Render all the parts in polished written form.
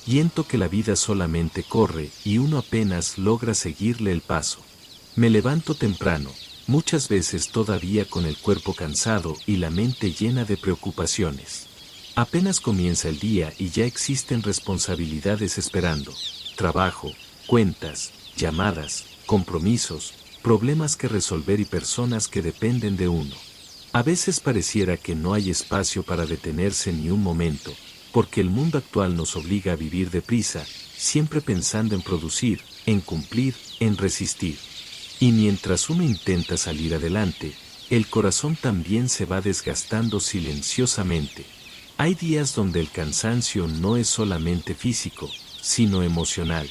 Siento que la vida solamente corre y uno apenas logra seguirle el paso. Me levanto temprano, muchas veces todavía con el cuerpo cansado y la mente llena de preocupaciones. Apenas comienza el día y ya existen responsabilidades esperando. Trabajo, cuentas, llamadas, compromisos, problemas que resolver y personas que dependen de uno. A veces pareciera que no hay espacio para detenerse ni un momento, porque el mundo actual nos obliga a vivir deprisa, siempre pensando en producir, en cumplir, en resistir. Y mientras uno intenta salir adelante, el corazón también se va desgastando silenciosamente. Hay días donde el cansancio no es solamente físico, sino emocional.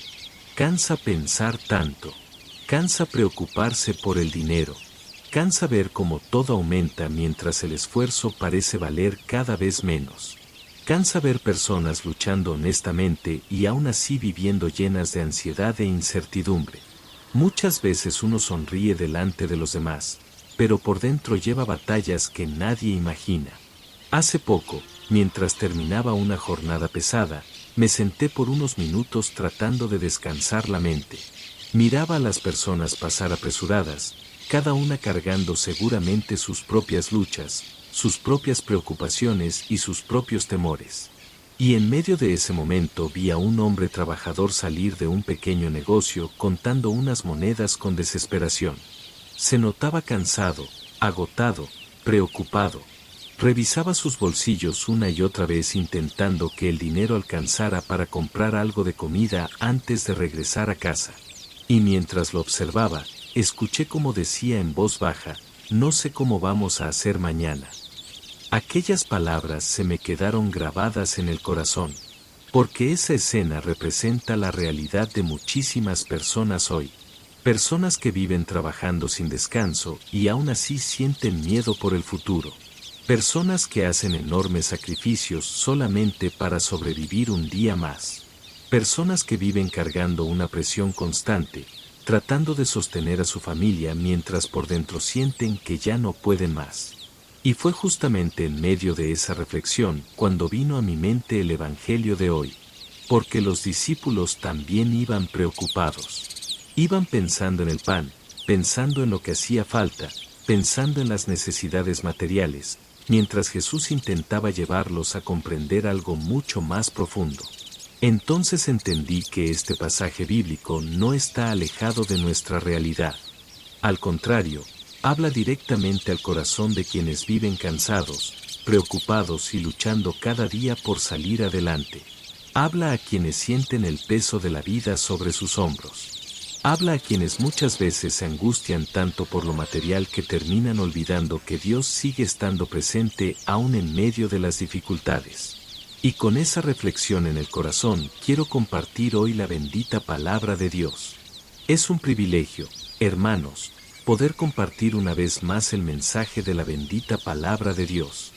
Cansa pensar tanto. Cansa preocuparse por el dinero. Cansa ver cómo todo aumenta mientras el esfuerzo parece valer cada vez menos. Cansa ver personas luchando honestamente y aún así viviendo llenas de ansiedad e incertidumbre. Muchas veces uno sonríe delante de los demás, pero por dentro lleva batallas que nadie imagina. Hace poco, mientras terminaba una jornada pesada, me senté por unos minutos tratando de descansar la mente. Miraba a las personas pasar apresuradas, cada una cargando seguramente sus propias luchas, sus propias preocupaciones y sus propios temores. Y en medio de ese momento vi a un hombre trabajador salir de un pequeño negocio contando unas monedas con desesperación. Se notaba cansado, agotado, preocupado. Revisaba sus bolsillos una y otra vez intentando que el dinero alcanzara para comprar algo de comida antes de regresar a casa. Y mientras lo observaba, escuché como decía en voz baja, no sé cómo vamos a hacer mañana. Aquellas palabras se me quedaron grabadas en el corazón, porque esa escena representa la realidad de muchísimas personas hoy. Personas que viven trabajando sin descanso y aún así sienten miedo por el futuro. Personas que hacen enormes sacrificios solamente para sobrevivir un día más. Personas que viven cargando una presión constante, tratando de sostener a su familia mientras por dentro sienten que ya no pueden más. Y fue justamente en medio de esa reflexión cuando vino a mi mente el Evangelio de hoy. Porque los discípulos también iban preocupados. Iban pensando en el pan, pensando en lo que hacía falta, pensando en las necesidades materiales, mientras Jesús intentaba llevarlos a comprender algo mucho más profundo. Entonces entendí que este pasaje bíblico no está alejado de nuestra realidad. Al contrario, habla directamente al corazón de quienes viven cansados, preocupados y luchando cada día por salir adelante. Habla a quienes sienten el peso de la vida sobre sus hombros. Habla a quienes muchas veces se angustian tanto por lo material que terminan olvidando que Dios sigue estando presente aún en medio de las dificultades. Y con esa reflexión en el corazón quiero compartir hoy la bendita palabra de Dios. Es un privilegio, hermanos, poder compartir una vez más el mensaje de la bendita palabra de Dios.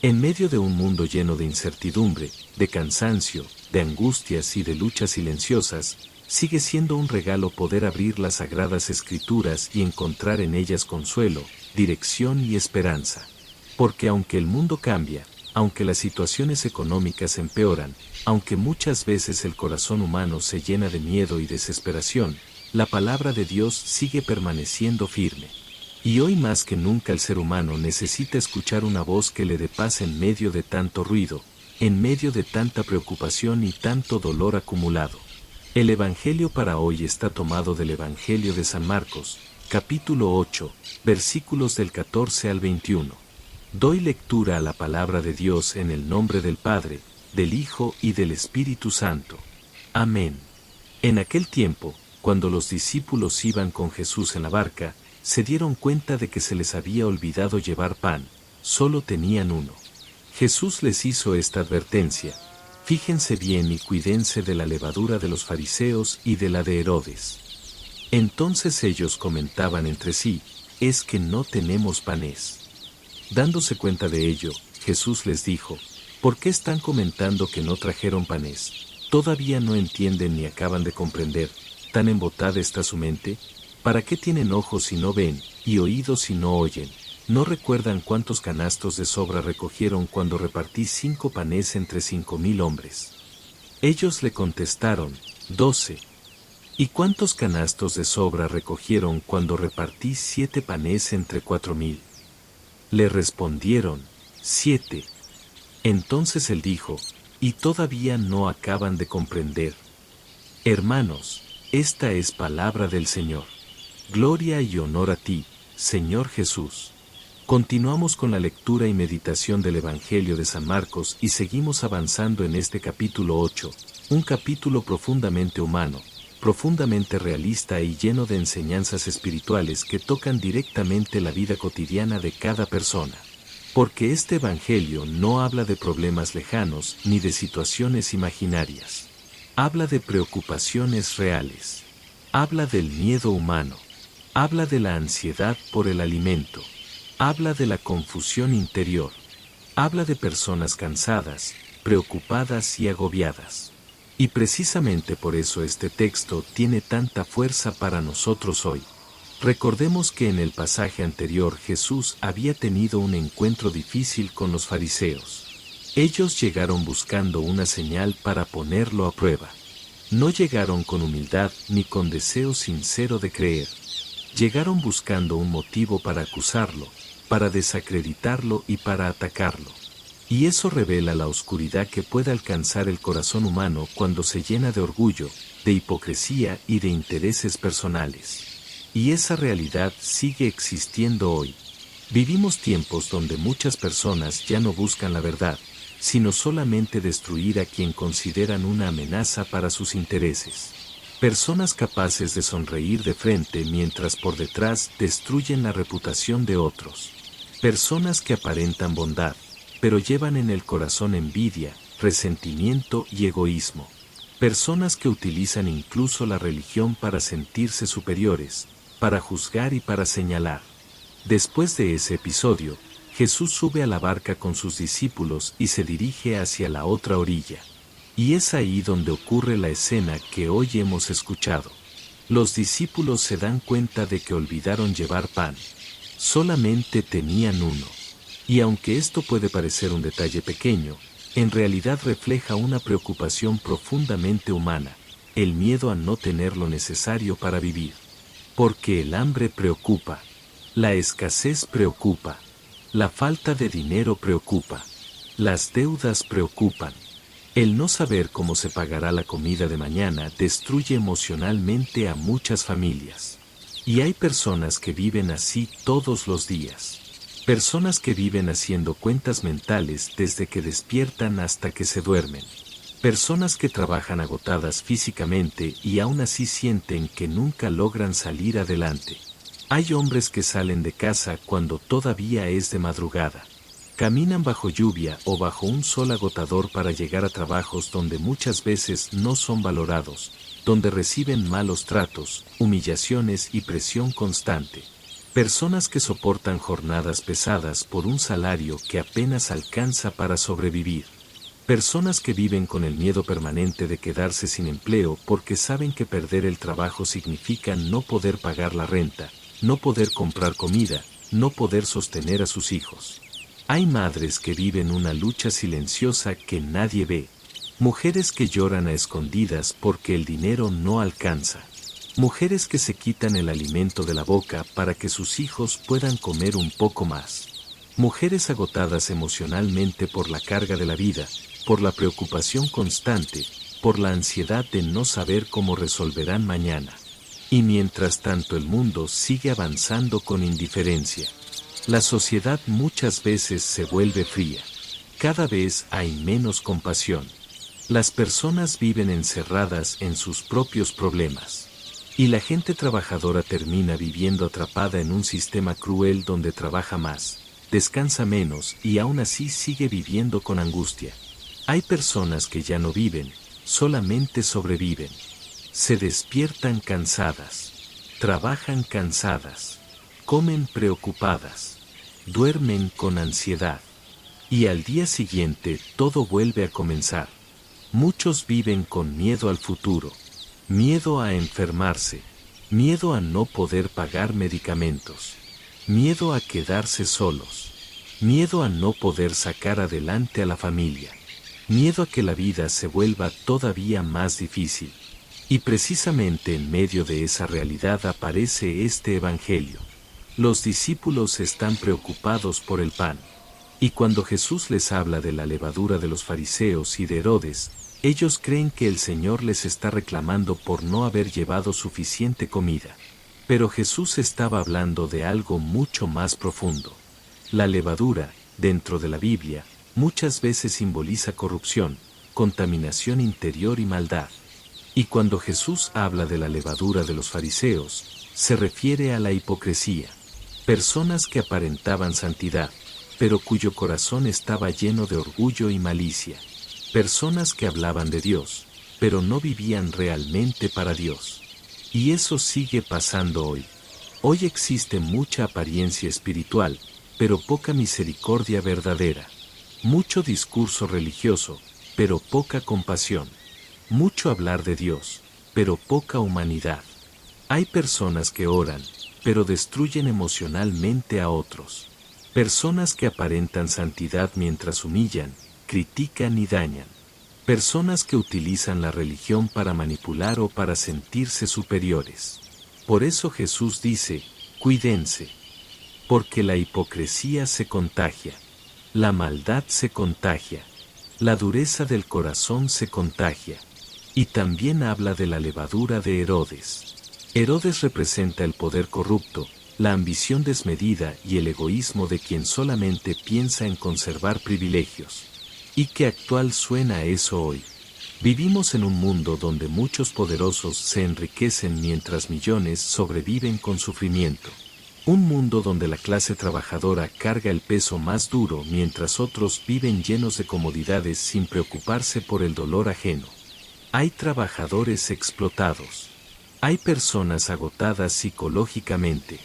En medio de un mundo lleno de incertidumbre, de cansancio, de angustias y de luchas silenciosas, sigue siendo un regalo poder abrir las sagradas escrituras y encontrar en ellas consuelo, dirección y esperanza. Porque aunque el mundo cambia, aunque las situaciones económicas empeoran, aunque muchas veces el corazón humano se llena de miedo y desesperación, la palabra de Dios sigue permaneciendo firme. Y hoy más que nunca el ser humano necesita escuchar una voz que le dé paz en medio de tanto ruido, en medio de tanta preocupación y tanto dolor acumulado. El Evangelio para hoy está tomado del Evangelio de San Marcos, capítulo 8, versículos del 14 al 21. Doy lectura a la palabra de Dios en el nombre del Padre, del Hijo y del Espíritu Santo. Amén. En aquel tiempo, cuando los discípulos iban con Jesús en la barca, se dieron cuenta de que se les había olvidado llevar pan, solo tenían uno. Jesús les hizo esta advertencia: fíjense bien y cuídense de la levadura de los fariseos y de la de Herodes. Entonces ellos comentaban entre sí, es que no tenemos panes. Dándose cuenta de ello, Jesús les dijo, ¿por qué están comentando que no trajeron panes? ¿Todavía no entienden ni acaban de comprender? ¿Tan embotada está su mente? ¿Para qué tienen ojos si no ven, y oídos si no oyen? ¿No recuerdan cuántos canastos de sobra recogieron cuando repartí 5 panes entre 5,000 hombres? Ellos le contestaron, 12. ¿Y cuántos canastos de sobra recogieron cuando repartí 7 panes entre 4,000? Le respondieron, 7. Entonces él dijo, ¿y todavía no acaban de comprender? Hermanos, esta es palabra del Señor. Gloria y honor a ti, Señor Jesús. Continuamos con la lectura y meditación del Evangelio de San Marcos y seguimos avanzando en este capítulo 8, un capítulo profundamente humano, profundamente realista y lleno de enseñanzas espirituales que tocan directamente la vida cotidiana de cada persona. Porque este Evangelio no habla de problemas lejanos ni de situaciones imaginarias. Habla de preocupaciones reales. Habla del miedo humano. Habla de la ansiedad por el alimento. Habla de la confusión interior. Habla de personas cansadas, preocupadas y agobiadas. Y precisamente por eso este texto tiene tanta fuerza para nosotros hoy. Recordemos que en el pasaje anterior Jesús había tenido un encuentro difícil con los fariseos. Ellos llegaron buscando una señal para ponerlo a prueba. No llegaron con humildad ni con deseo sincero de creer. Llegaron buscando un motivo para acusarlo, para desacreditarlo y para atacarlo. Y eso revela la oscuridad que puede alcanzar el corazón humano cuando se llena de orgullo, de hipocresía y de intereses personales. Y esa realidad sigue existiendo hoy. Vivimos tiempos donde muchas personas ya no buscan la verdad, sino solamente destruir a quien consideran una amenaza para sus intereses. Personas capaces de sonreír de frente mientras por detrás destruyen la reputación de otros. Personas que aparentan bondad, pero llevan en el corazón envidia, resentimiento y egoísmo. Personas que utilizan incluso la religión para sentirse superiores, para juzgar y para señalar. Después de ese episodio, Jesús sube a la barca con sus discípulos y se dirige hacia la otra orilla. Y es ahí donde ocurre la escena que hoy hemos escuchado. Los discípulos se dan cuenta de que olvidaron llevar pan. Solamente tenían uno. Y aunque esto puede parecer un detalle pequeño, en realidad refleja una preocupación profundamente humana, el miedo a no tener lo necesario para vivir. Porque el hambre preocupa, la escasez preocupa, la falta de dinero preocupa, las deudas preocupan. El no saber cómo se pagará la comida de mañana destruye emocionalmente a muchas familias. Y hay personas que viven así todos los días. Personas que viven haciendo cuentas mentales desde que despiertan hasta que se duermen. Personas que trabajan agotadas físicamente y aún así sienten que nunca logran salir adelante. Hay hombres que salen de casa cuando todavía es de madrugada. Caminan bajo lluvia o bajo un sol agotador para llegar a trabajos donde muchas veces no son valorados, donde reciben malos tratos, humillaciones y presión constante. Personas que soportan jornadas pesadas por un salario que apenas alcanza para sobrevivir. Personas que viven con el miedo permanente de quedarse sin empleo porque saben que perder el trabajo significa no poder pagar la renta, no poder comprar comida, no poder sostener a sus hijos. Hay madres que viven una lucha silenciosa que nadie ve. Mujeres que lloran a escondidas porque el dinero no alcanza. Mujeres que se quitan el alimento de la boca para que sus hijos puedan comer un poco más. Mujeres agotadas emocionalmente por la carga de la vida, por la preocupación constante, por la ansiedad de no saber cómo resolverán mañana. Y mientras tanto el mundo sigue avanzando con indiferencia. La sociedad muchas veces se vuelve fría. Cada vez hay menos compasión. Las personas viven encerradas en sus propios problemas. Y la gente trabajadora termina viviendo atrapada en un sistema cruel donde trabaja más, descansa menos y aún así sigue viviendo con angustia. Hay personas que ya no viven, solamente sobreviven. Se despiertan cansadas, trabajan cansadas, comen preocupadas, duermen con ansiedad. Y al día siguiente todo vuelve a comenzar. Muchos viven con miedo al futuro, miedo a enfermarse, miedo a no poder pagar medicamentos, miedo a quedarse solos, miedo a no poder sacar adelante a la familia. miedo a que la vida se vuelva todavía más difícil. Y precisamente en medio de esa realidad aparece este Evangelio. Los discípulos están preocupados por el pan. Y cuando Jesús les habla de la levadura de los fariseos y de Herodes, ellos creen que el Señor les está reclamando por no haber llevado suficiente comida. Pero Jesús estaba hablando de algo mucho más profundo. La levadura, dentro de la Biblia, muchas veces simboliza corrupción, contaminación interior y maldad. Y cuando Jesús habla de la levadura de los fariseos, se refiere a la hipocresía. Personas que aparentaban santidad, pero cuyo corazón estaba lleno de orgullo y malicia. Personas que hablaban de Dios, pero no vivían realmente para Dios. Y eso sigue pasando hoy. Hoy existe mucha apariencia espiritual, pero poca misericordia verdadera. Mucho discurso religioso, pero poca compasión. Mucho hablar de Dios, pero poca humanidad. Hay personas que oran, pero destruyen emocionalmente a otros. Personas que aparentan santidad mientras humillan, critican y dañan. Personas que utilizan la religión para manipular o para sentirse superiores. Por eso Jesús dice, cuídense. Porque la hipocresía se contagia. La maldad se contagia. La dureza del corazón se contagia. Y también habla de la levadura de Herodes. Herodes representa el poder corrupto, la ambición desmedida y el egoísmo de quien solamente piensa en conservar privilegios. ¿Y qué actual suena eso hoy? Vivimos en un mundo donde muchos poderosos se enriquecen mientras millones sobreviven con sufrimiento. Un mundo donde la clase trabajadora carga el peso más duro mientras otros viven llenos de comodidades sin preocuparse por el dolor ajeno. Hay trabajadores explotados. Hay personas agotadas psicológicamente.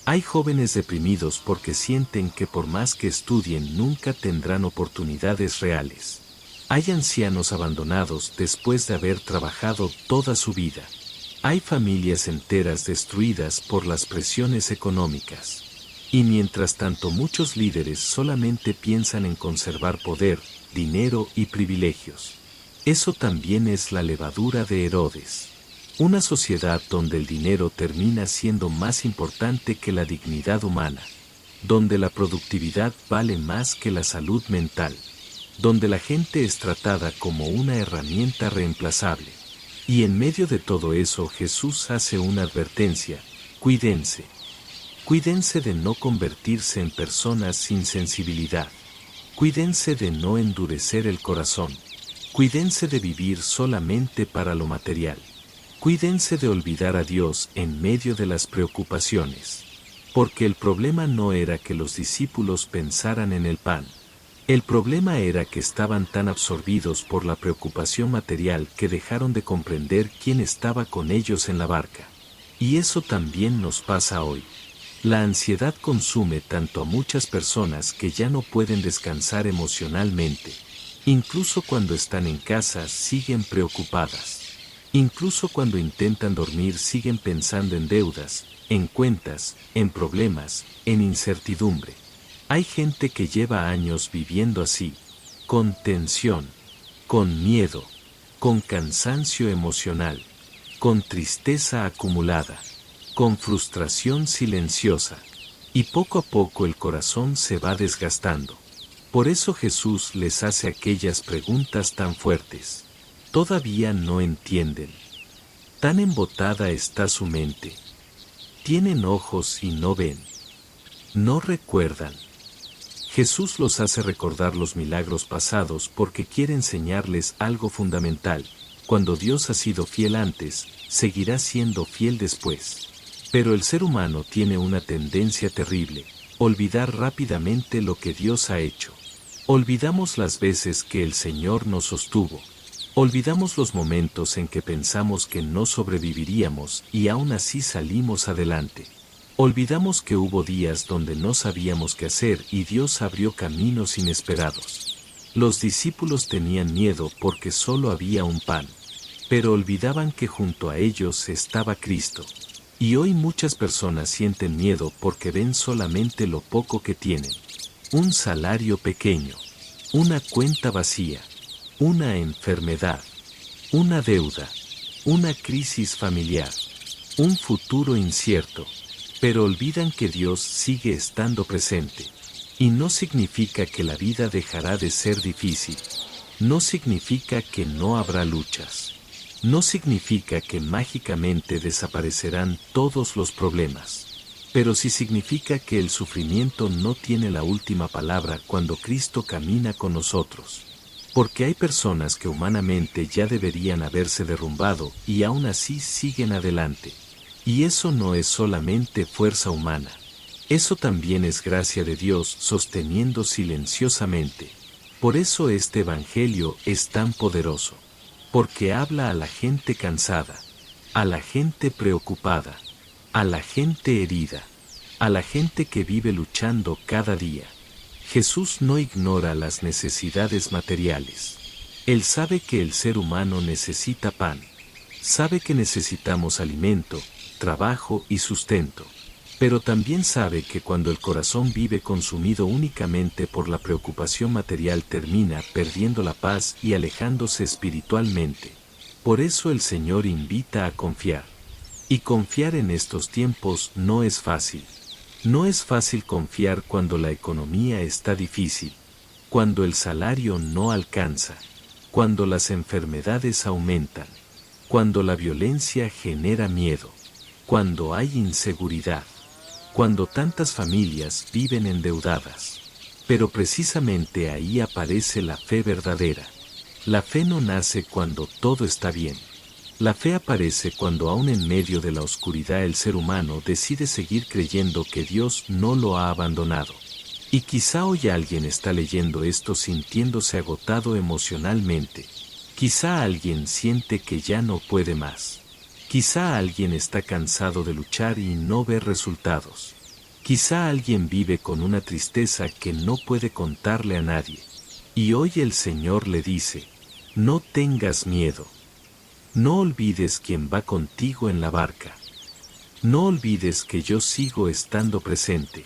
Hay jóvenes deprimidos porque sienten que por más que estudien nunca tendrán oportunidades reales. Hay ancianos abandonados después de haber trabajado toda su vida. Hay familias enteras destruidas por las presiones económicas. Y mientras tanto muchos líderes solamente piensan en conservar poder, dinero y privilegios. Eso también es la levadura de Herodes. Una sociedad donde el dinero termina siendo más importante que la dignidad humana. Donde la productividad vale más que la salud mental. Donde la gente es tratada como una herramienta reemplazable. Y en medio de todo eso Jesús hace una advertencia, cuídense. Cuídense de no convertirse en personas sin sensibilidad. Cuídense de no endurecer el corazón. Cuídense de vivir solamente para lo material. Cuídense de olvidar a Dios en medio de las preocupaciones. Porque el problema no era que los discípulos pensaran en el pan. El problema era que estaban tan absorbidos por la preocupación material que dejaron de comprender quién estaba con ellos en la barca. Y eso también nos pasa hoy. La ansiedad consume tanto a muchas personas que ya no pueden descansar emocionalmente. Incluso cuando están en casa siguen preocupadas. Incluso cuando intentan dormir siguen pensando en deudas, en cuentas, en problemas, en incertidumbre. Hay gente que lleva años viviendo así, con tensión, con miedo, con cansancio emocional, con tristeza acumulada, con frustración silenciosa, y poco a poco el corazón se va desgastando. Por eso Jesús les hace aquellas preguntas tan fuertes. Todavía no entienden. Tan embotada está su mente. Tienen ojos y no ven. No recuerdan. Jesús los hace recordar los milagros pasados porque quiere enseñarles algo fundamental. Cuando Dios ha sido fiel antes, seguirá siendo fiel después. Pero el ser humano tiene una tendencia terrible, olvidar rápidamente lo que Dios ha hecho. Olvidamos las veces que el Señor nos sostuvo. Olvidamos los momentos en que pensamos que no sobreviviríamos y aún así salimos adelante. Olvidamos que hubo días donde no sabíamos qué hacer y Dios abrió caminos inesperados. Los discípulos tenían miedo porque solo había un pan, pero olvidaban que junto a ellos estaba Cristo. Y hoy muchas personas sienten miedo porque ven solamente lo poco que tienen. Un salario pequeño, una cuenta vacía, una enfermedad, una deuda, una crisis familiar, un futuro incierto, pero olvidan que Dios sigue estando presente. Y no significa que la vida dejará de ser difícil. No significa que no habrá luchas. No significa que mágicamente desaparecerán todos los problemas. Pero sí significa que el sufrimiento no tiene la última palabra cuando Cristo camina con nosotros. Porque hay personas que humanamente ya deberían haberse derrumbado y aún así siguen adelante. Y eso no es solamente fuerza humana. Eso también es gracia de Dios sosteniendo silenciosamente. Por eso este Evangelio es tan poderoso. Porque habla a la gente cansada, a la gente preocupada, a la gente herida, a la gente que vive luchando cada día. Jesús no ignora las necesidades materiales. Él sabe que el ser humano necesita pan. Sabe que necesitamos alimento, trabajo y sustento. Pero también sabe que cuando el corazón vive consumido únicamente por la preocupación material termina perdiendo la paz y alejándose espiritualmente. Por eso el Señor invita a confiar. Y confiar en estos tiempos no es fácil. No es fácil confiar cuando la economía está difícil, cuando el salario no alcanza, cuando las enfermedades aumentan, cuando la violencia genera miedo, cuando hay inseguridad, cuando tantas familias viven endeudadas. Pero precisamente ahí aparece la fe verdadera. La fe no nace cuando todo está bien. La fe aparece cuando aún en medio de la oscuridad el ser humano decide seguir creyendo que Dios no lo ha abandonado. Y quizá hoy alguien está leyendo esto sintiéndose agotado emocionalmente. Quizá alguien siente que ya no puede más. Quizá alguien está cansado de luchar y no ve resultados. Quizá alguien vive con una tristeza que no puede contarle a nadie. Y hoy el Señor le dice, no tengas miedo. No olvides quién va contigo en la barca. No olvides que yo sigo estando presente.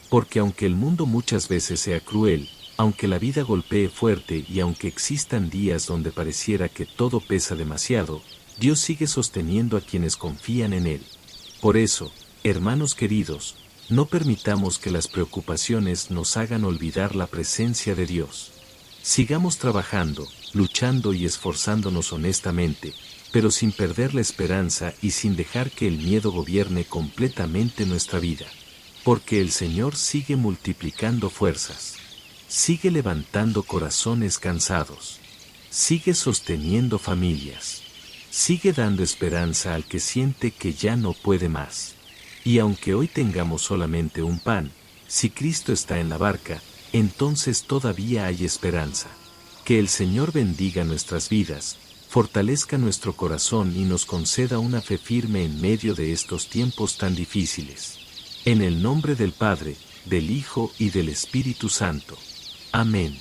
Porque aunque el mundo muchas veces sea cruel, aunque la vida golpee fuerte y aunque existan días donde pareciera que todo pesa demasiado, Dios sigue sosteniendo a quienes confían en Él. Por eso, hermanos queridos, no permitamos que las preocupaciones nos hagan olvidar la presencia de Dios. Sigamos trabajando, luchando y esforzándonos honestamente, pero sin perder la esperanza y sin dejar que el miedo gobierne completamente nuestra vida. Porque el Señor sigue multiplicando fuerzas. Sigue levantando corazones cansados. Sigue sosteniendo familias. Sigue dando esperanza al que siente que ya no puede más. Y aunque hoy tengamos solamente un pan, si Cristo está en la barca, entonces todavía hay esperanza. Que el Señor bendiga nuestras vidas, fortalezca nuestro corazón y nos conceda una fe firme en medio de estos tiempos tan difíciles. En el nombre del Padre, del Hijo y del Espíritu Santo. Amén.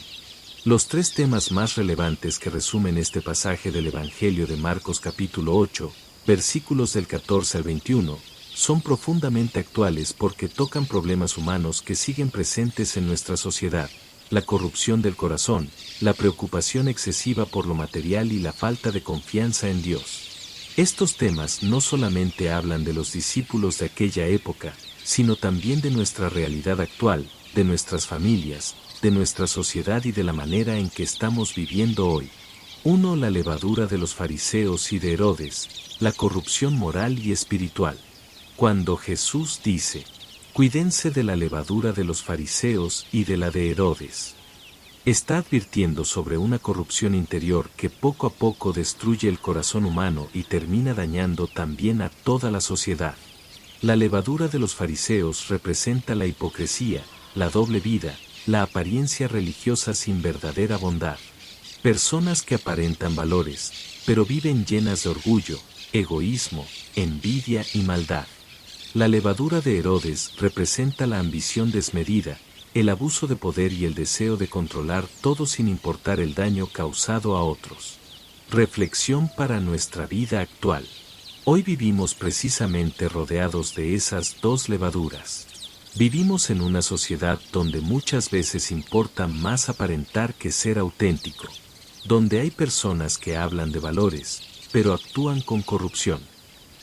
Los tres temas más relevantes que resumen este pasaje del Evangelio de Marcos capítulo 8, versículos del 14 al 21, son profundamente actuales porque tocan problemas humanos que siguen presentes en nuestra sociedad, la corrupción del corazón, la preocupación excesiva por lo material y la falta de confianza en Dios. Estos temas no solamente hablan de los discípulos de aquella época, sino también de nuestra realidad actual, de nuestras familias, de nuestra sociedad y de la manera en que estamos viviendo hoy. 1. La levadura de los fariseos y de Herodes, la corrupción moral y espiritual. Cuando Jesús dice, cuídense de la levadura de los fariseos y de la de Herodes, está advirtiendo sobre una corrupción interior que poco a poco destruye el corazón humano y termina dañando también a toda la sociedad. La levadura de los fariseos representa la hipocresía, la doble vida, la apariencia religiosa sin verdadera bondad. Personas que aparentan valores, pero viven llenas de orgullo, egoísmo, envidia y maldad. La levadura de Herodes representa la ambición desmedida, el abuso de poder y el deseo de controlar todo sin importar el daño causado a otros. Reflexión para nuestra vida actual. Hoy vivimos precisamente rodeados de esas dos levaduras. Vivimos en una sociedad donde muchas veces importa más aparentar que ser auténtico. donde hay personas que hablan de valores, pero actúan con corrupción,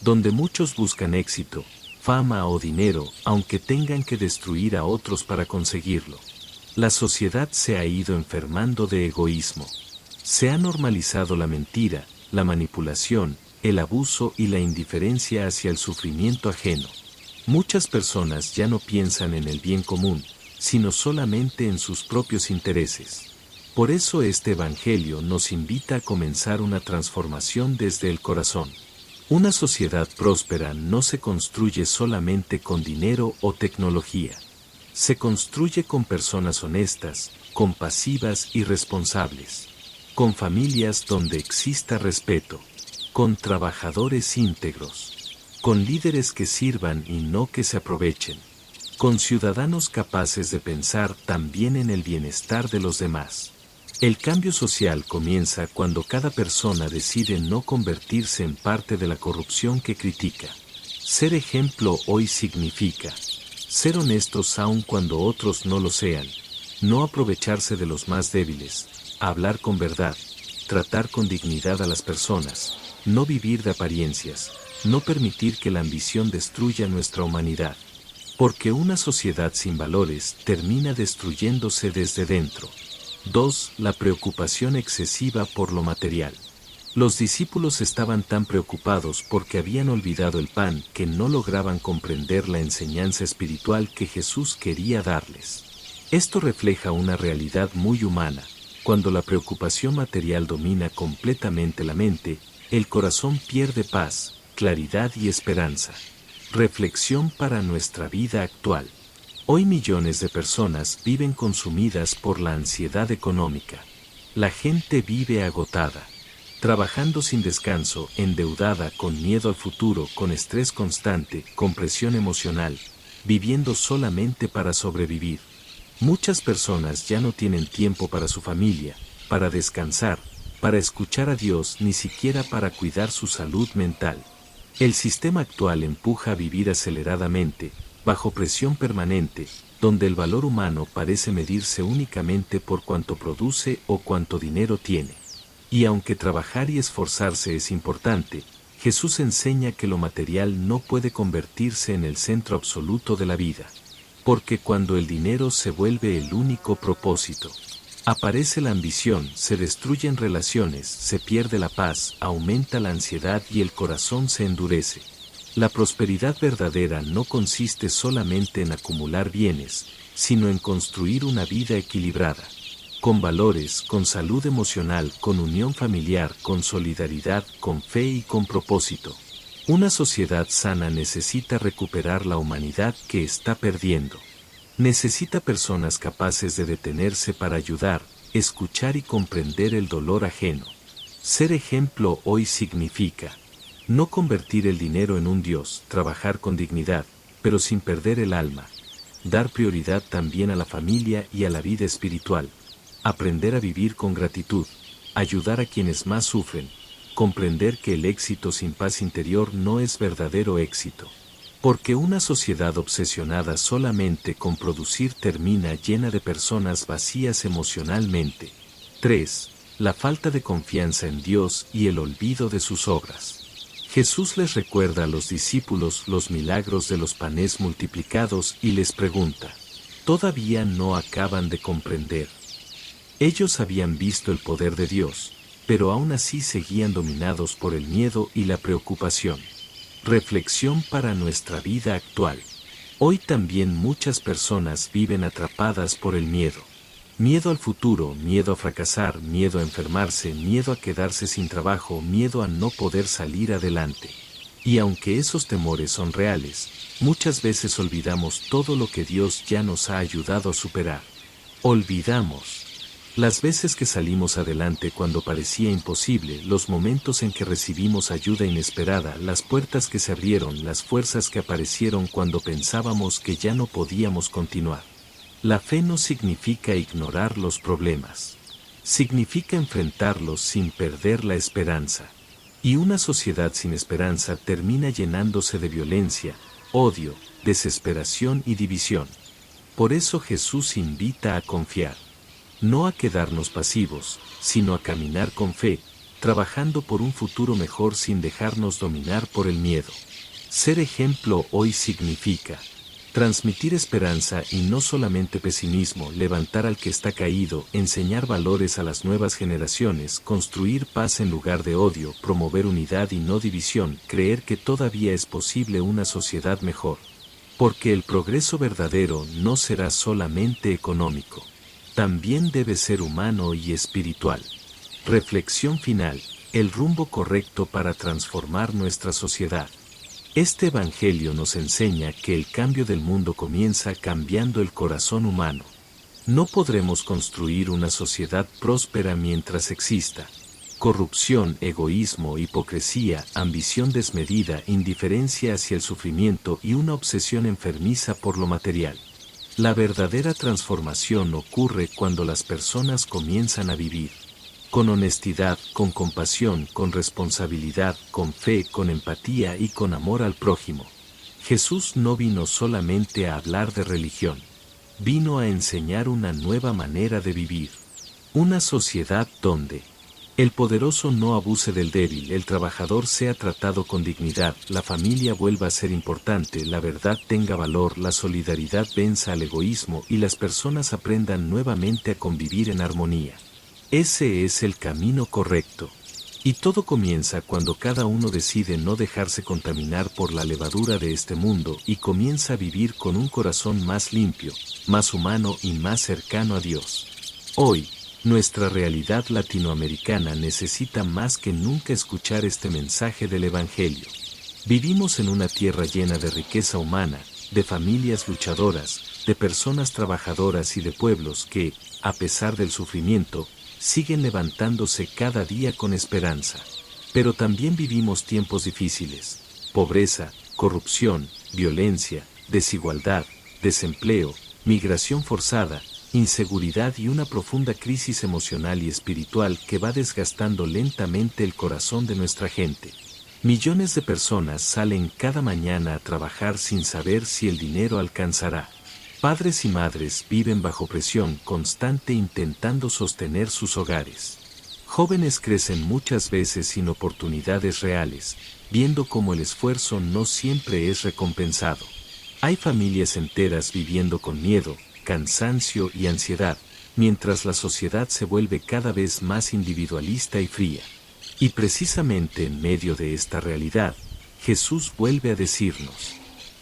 donde muchos buscan éxito, fama o dinero, aunque tengan que destruir a otros para conseguirlo. La sociedad se ha ido enfermando de egoísmo. Se ha normalizado la mentira, la manipulación, el abuso y la indiferencia hacia el sufrimiento ajeno. Muchas personas ya no piensan en el bien común, sino solamente en sus propios intereses. Por eso este Evangelio nos invita a comenzar una transformación desde el corazón. Una sociedad próspera no se construye solamente con dinero o tecnología. Se construye con personas honestas, compasivas y responsables. Con familias donde exista respeto. Con trabajadores íntegros. Con líderes que sirvan y no que se aprovechen. Con ciudadanos capaces de pensar también en el bienestar de los demás. El cambio social comienza cuando cada persona decide no convertirse en parte de la corrupción que critica. Ser ejemplo hoy significa ser honestos aun cuando otros no lo sean, no aprovecharse de los más débiles, hablar con verdad, tratar con dignidad a las personas, no vivir de apariencias, no permitir que la ambición destruya nuestra humanidad. Porque una sociedad sin valores termina destruyéndose desde dentro. 2. La preocupación excesiva por lo material. Los discípulos estaban tan preocupados porque habían olvidado el pan que no lograban comprender la enseñanza espiritual que Jesús quería darles. Esto refleja una realidad muy humana. Cuando la preocupación material domina completamente la mente, el corazón pierde paz, claridad y esperanza. Reflexión para nuestra vida actual. Hoy millones de personas viven consumidas por la ansiedad económica. La gente vive agotada, trabajando sin descanso, endeudada, con miedo al futuro, con estrés constante, con presión emocional, viviendo solamente para sobrevivir. Muchas personas ya no tienen tiempo para su familia, para descansar, para escuchar a Dios, ni siquiera para cuidar su salud mental. El sistema actual empuja a vivir aceleradamente, bajo presión permanente, donde el valor humano parece medirse únicamente por cuánto produce o cuánto dinero tiene. Y aunque trabajar y esforzarse es importante, Jesús enseña que lo material no puede convertirse en el centro absoluto de la vida. Porque cuando el dinero se vuelve el único propósito, aparece la ambición, se destruyen relaciones, se pierde la paz, aumenta la ansiedad y el corazón se endurece. La prosperidad verdadera no consiste solamente en acumular bienes, sino en construir una vida equilibrada, con valores, con salud emocional, con unión familiar, con solidaridad, con fe y con propósito. Una sociedad sana necesita recuperar la humanidad que está perdiendo. Necesita personas capaces de detenerse para ayudar, escuchar y comprender el dolor ajeno. Ser ejemplo hoy significa no convertir el dinero en un dios, trabajar con dignidad, pero sin perder el alma. Dar prioridad también a la familia y a la vida espiritual. Aprender a vivir con gratitud. Ayudar a quienes más sufren. Comprender que el éxito sin paz interior no es verdadero éxito. Porque una sociedad obsesionada solamente con producir termina llena de personas vacías emocionalmente. 3. La falta de confianza en Dios y el olvido de sus obras. Jesús les recuerda a los discípulos los milagros de los panes multiplicados y les pregunta, ¿todavía no acaban de comprender? Ellos habían visto el poder de Dios, pero aún así seguían dominados por el miedo y la preocupación. Reflexión para nuestra vida actual. Hoy también muchas personas viven atrapadas por el miedo. Miedo al futuro, miedo a fracasar, miedo a enfermarse, miedo a quedarse sin trabajo, miedo a no poder salir adelante. Y aunque esos temores son reales, muchas veces olvidamos todo lo que Dios ya nos ha ayudado a superar. Olvidamos las veces que salimos adelante cuando parecía imposible, los momentos en que recibimos ayuda inesperada, las puertas que se abrieron, las fuerzas que aparecieron cuando pensábamos que ya no podíamos continuar. La fe no significa ignorar los problemas. Significa enfrentarlos sin perder la esperanza. Y una sociedad sin esperanza termina llenándose de violencia, odio, desesperación y división. Por eso Jesús invita a confiar. no a quedarnos pasivos, sino a caminar con fe, trabajando por un futuro mejor sin dejarnos dominar por el miedo. Ser ejemplo hoy significa transmitir esperanza y no solamente pesimismo, levantar al que está caído, enseñar valores a las nuevas generaciones, construir paz en lugar de odio, promover unidad y no división, creer que todavía es posible una sociedad mejor. Porque el progreso verdadero no será solamente económico. También debe ser humano y espiritual. Reflexión final: el rumbo correcto para transformar nuestra sociedad. Este Evangelio nos enseña que el cambio del mundo comienza cambiando el corazón humano. No podremos construir una sociedad próspera mientras exista corrupción, egoísmo, hipocresía, ambición desmedida, indiferencia hacia el sufrimiento y una obsesión enfermiza por lo material. La verdadera transformación ocurre cuando las personas comienzan a vivir con honestidad, con compasión, con responsabilidad, con fe, con empatía y con amor al prójimo. Jesús no vino solamente a hablar de religión. Vino a enseñar una nueva manera de vivir. Una sociedad donde el poderoso no abuse del débil, el trabajador sea tratado con dignidad, la familia vuelva a ser importante, la verdad tenga valor, la solidaridad venza al egoísmo y las personas aprendan nuevamente a convivir en armonía. Ese es el camino correcto. Y todo comienza cuando cada uno decide no dejarse contaminar por la levadura de este mundo y comienza a vivir con un corazón más limpio, más humano y más cercano a Dios. Hoy, nuestra realidad latinoamericana necesita más que nunca escuchar este mensaje del Evangelio. Vivimos en una tierra llena de riqueza humana, de familias luchadoras, de personas trabajadoras y de pueblos que, a pesar del sufrimiento, siguen levantándose cada día con esperanza. Pero también vivimos tiempos difíciles: pobreza, corrupción, violencia, desigualdad, desempleo, migración forzada, inseguridad y una profunda crisis emocional y espiritual que va desgastando lentamente el corazón de nuestra gente. Millones de personas salen cada mañana a trabajar sin saber si el dinero alcanzará. Padres y madres viven bajo presión constante intentando sostener sus hogares. Jóvenes crecen muchas veces sin oportunidades reales, viendo cómo el esfuerzo no siempre es recompensado. Hay familias enteras viviendo con miedo, cansancio y ansiedad, mientras la sociedad se vuelve cada vez más individualista y fría. Y precisamente en medio de esta realidad, Jesús vuelve a decirnos: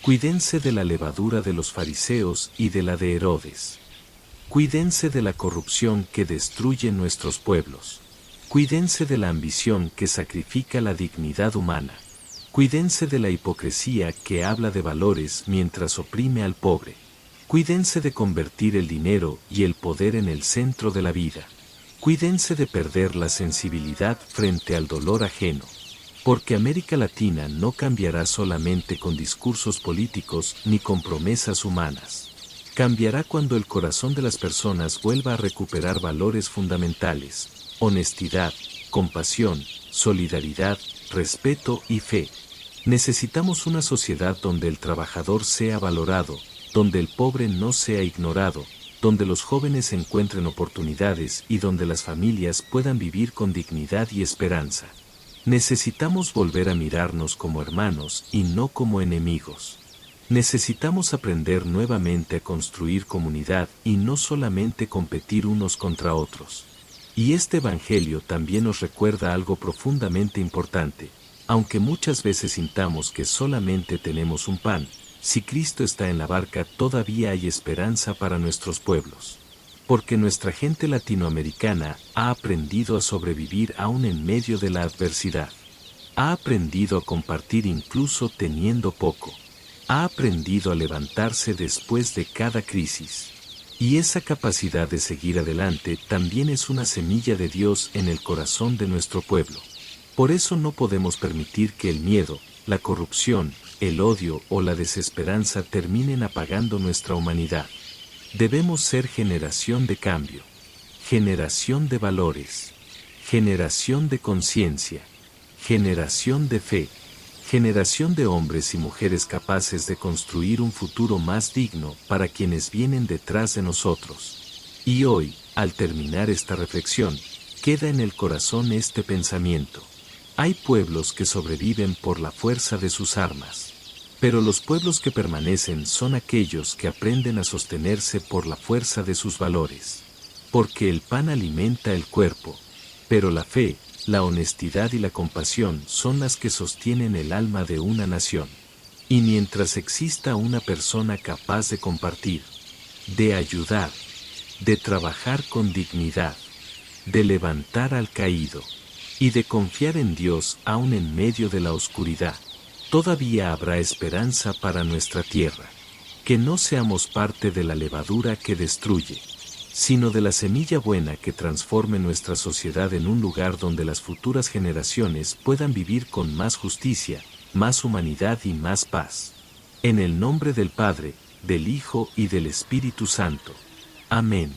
cuídense de la levadura de los fariseos y de la de Herodes. Cuídense de la corrupción que destruye nuestros pueblos. Cuídense de la ambición que sacrifica la dignidad humana. Cuídense de la hipocresía que habla de valores mientras oprime al pobre. Cuídense de convertir el dinero y el poder en el centro de la vida. Cuídense de perder la sensibilidad frente al dolor ajeno. Porque América Latina no cambiará solamente con discursos políticos ni con promesas humanas. Cambiará cuando el corazón de las personas vuelva a recuperar valores fundamentales: honestidad, compasión, solidaridad, respeto y fe. Necesitamos una sociedad donde el trabajador sea valorado, donde el pobre no sea ignorado, donde los jóvenes encuentren oportunidades y donde las familias puedan vivir con dignidad y esperanza. Necesitamos volver a mirarnos como hermanos y no como enemigos. Necesitamos aprender nuevamente a construir comunidad y no solamente competir unos contra otros. Y este Evangelio también nos recuerda algo profundamente importante: aunque muchas veces sintamos que solamente tenemos un pan, si Cristo está en la barca todavía hay esperanza para nuestros pueblos. Porque nuestra gente latinoamericana ha aprendido a sobrevivir aún en medio de la adversidad. Ha aprendido a compartir incluso teniendo poco. Ha aprendido a levantarse después de cada crisis. Y esa capacidad de seguir adelante también es una semilla de Dios en el corazón de nuestro pueblo. Por eso no podemos permitir que el miedo, la corrupción, el odio o la desesperanza terminen apagando nuestra humanidad. Debemos ser generación de cambio, generación de valores, generación de conciencia, generación de fe, generación de hombres y mujeres capaces de construir un futuro más digno para quienes vienen detrás de nosotros. Y hoy, al terminar esta reflexión, queda en el corazón este pensamiento. Hay pueblos que sobreviven por la fuerza de sus armas. Pero los pueblos que permanecen son aquellos que aprenden a sostenerse por la fuerza de sus valores. Porque el pan alimenta el cuerpo, pero la fe, la honestidad y la compasión son las que sostienen el alma de una nación. Y mientras exista una persona capaz de compartir, de ayudar, de trabajar con dignidad, de levantar al caído, y de confiar en Dios aun en medio de la oscuridad, todavía habrá esperanza para nuestra tierra. Que no seamos parte de la levadura que destruye, sino de la semilla buena que transforme nuestra sociedad en un lugar donde las futuras generaciones puedan vivir con más justicia, más humanidad y más paz. En el nombre del Padre, del Hijo y del Espíritu Santo. Amén.